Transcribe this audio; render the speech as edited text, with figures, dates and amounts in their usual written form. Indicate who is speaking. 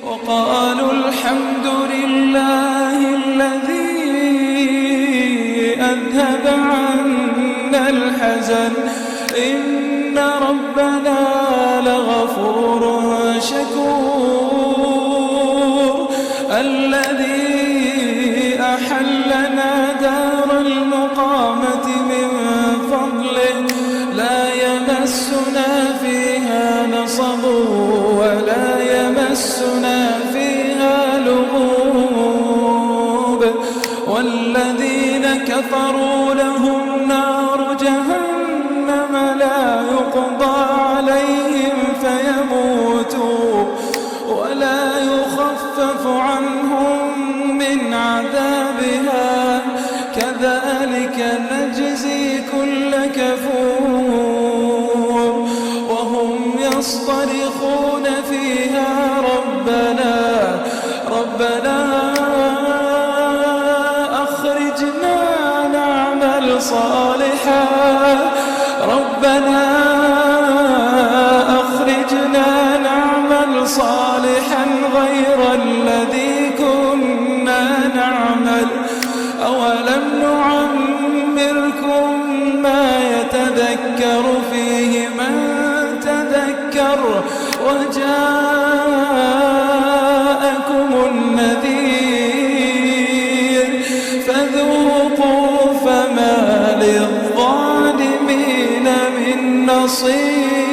Speaker 1: وقالوا الحمد لله الذي أذهب عنا الحزن إن ربنا لغفور شكور الذي أحلنا دار المقامة من فضله لا يمسنا فيها نصب ولا يمسنا فيها لغوب والذين كفروا لهم نار جهنم لا يقضى عليهم فيموتوا ولا يخفف عنهم من عذابها كذلك نجزي كل كفور وهم يصطرخون فيها ربنا أخرجنا نعمل صالحا ربنا أخرجنا نعمل صالحا غير الذي كنا نعمل أولم نعمركم ما يتذكر فيه من تذكر وجاءكم النذير فذوقوا فما للظالمين من نصير.